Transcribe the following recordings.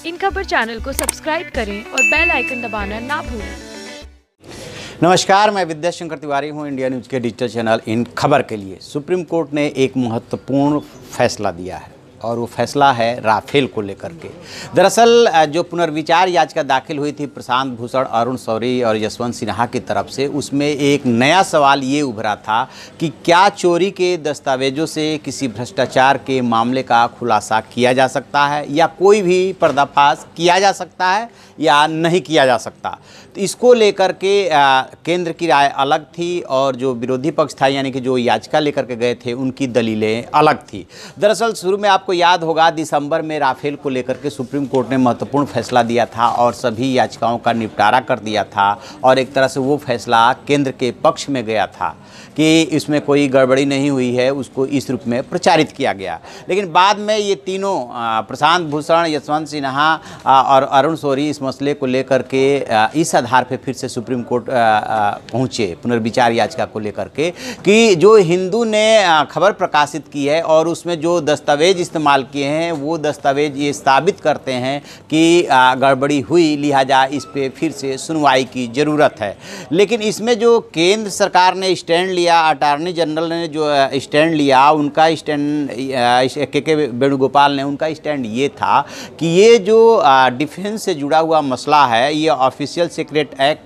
इन खबर चैनल को सब्सक्राइब करें और बेल आइकन दबाना ना भूलें। नमस्कार, मैं विद्याशंकर तिवारी हूं इंडिया न्यूज़ के डिजिटल चैनल इन खबर के लिए। सुप्रीम कोर्ट ने एक महत्वपूर्ण फैसला दिया है और वो फैसला है राफेल को लेकर के। दरअसल जो पुनर्विचार याचिका दाखिल हुई थी प्रशांत भूषण, अरुण शौरी और यशवंत सिन्हा की तरफ से, उसमें एक नया सवाल ये उभरा था कि क्या चोरी के दस्तावेजों से किसी भ्रष्टाचार के मामले का खुलासा किया जा सकता है या कोई भी पर्दाफाश किया जा सकता है या नहीं किया जा सकता। तो इसको लेकर के केंद्र की राय अलग थी और जो विरोधी पक्ष था यानी कि जो याचिका लेकर के गए थे उनकी दलीलें अलग थी। दरअसल शुरू में आपको याद होगा दिसंबर में राफेल को लेकर के सुप्रीम कोर्ट ने महत्वपूर्ण फैसला दिया था और सभी याचिकाओं का निपटारा कर दिया था और एक तरह से वो फैसला केंद्र के पक्ष में गया था कि इसमें कोई गड़बड़ी नहीं हुई है, उसको इस रूप में प्रचारित किया गया। लेकिन बाद में ये तीनों प्रशांत भूषण, यशवंत सिन्हा और अरुण शौरी इस मसले को लेकर के इस आधार पे फिर से सुप्रीम कोर्ट पहुँचे पुनर्विचार याचिका को लेकर के कि जो हिंदू ने खबर प्रकाशित की है और उसमें जो दस्तावेज इस्तेमाल किए हैं वो दस्तावेज ये साबित करते हैं कि गड़बड़ी हुई, लिहाजा इस पे फिर से सुनवाई की ज़रूरत है। लेकिन इसमें जो केंद्र सरकार ने स्टैंड लिया, अटॉर्नी जनरल ने जो स्टैंड लिया, उनका स्टैंड के वेणुगोपाल ने उनका स्टैंड ये था कि ये जो डिफेंस से जुड़ा हुआ मसला है, ये ऑफिशियल सीक्रेट एक्ट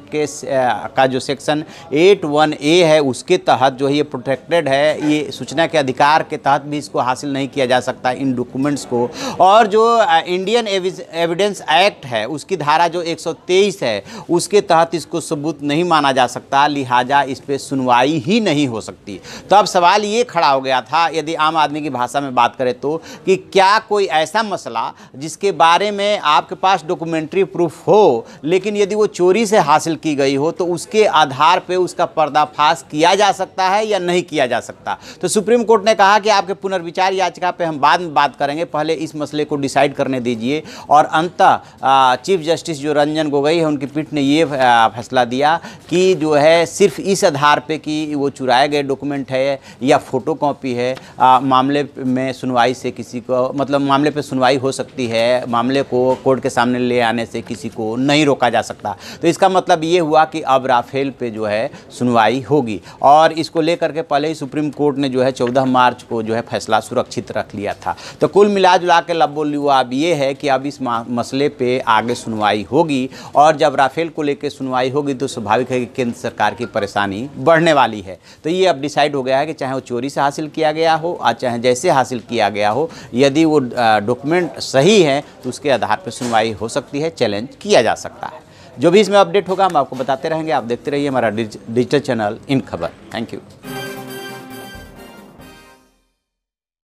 का जो सेक्शन 81A है उसके तहत जो है ये प्रोटेक्टेड है, ये सूचना के अधिकार के तहत भी इसको हासिल नहीं किया जा सकता इन डॉक्यूमेंट्स को। और जो इंडियन एविडेंस एक्ट है उसकी धारा जो 123 है उसके तहत इसको सबूत नहीं माना जा सकता, लिहाजा इस पे सुनवाई ही नहीं हो सकती। तो अब सवाल ये खड़ा हो गया था, यदि आम आदमी की भाषा में बात करें तो, कि क्या कोई ऐसा मसला जिसके बारे में आपके पास डॉक्यूमेंट्री प्रूफ हो लेकिन यदि वो चोरी से हासिल की गई हो तो उसके आधार पे उसका पर्दाफाश किया जा सकता है या नहीं किया जा सकता। तो सुप्रीम कोर्ट ने कहा कि आपके पुनर्विचार याचिका पे हम बाद में बात करेंगे, पहले इस मसले को डिसाइड करने दीजिए। और अंततः चीफ जस्टिस जो रंजन गोगोई है उनकी पीठ ने ये फैसला दिया कि जो है सिर्फ इस आधार पे कि वो चुराए गए डॉक्यूमेंट है या फोटो कॉपी है, मामले में सुनवाई से किसी को मतलब मामले पे सुनवाई हो सकती है, मामले को कोर्ट के सामने ले आने से किसी को नहीं रोका जा सकता। तो इसका मतलब ये हुआ कि अब राफेल पे जो है सुनवाई होगी और इसको लेकर के पहले ही सुप्रीम कोर्ट ने जो है 14 मार्च को जो है फैसला सुरक्षित रख लिया था। तो कुल मिला जुला के लबोलुआ अब ये है कि अब इस मसले पे आगे सुनवाई होगी और जब राफेल को लेकर सुनवाई होगी तो स्वाभाविक है कि केंद्र सरकार की परेशानी बढ़ने वाली है। तो ये अब डिसाइड हो गया है कि चाहे वो चोरी से हासिल किया गया हो और चाहे जैसे हासिल किया गया हो, यदि वो डॉक्यूमेंट सही है तो उसके आधार पर सुनवाई हो सकती है, चैलेंज किया जा सकता है। जो भी इसमें अपडेट होगा हम आपको बताते रहेंगे। आप देखते रहिए हमारा डिजिटल चैनल इन खबर। Thank you.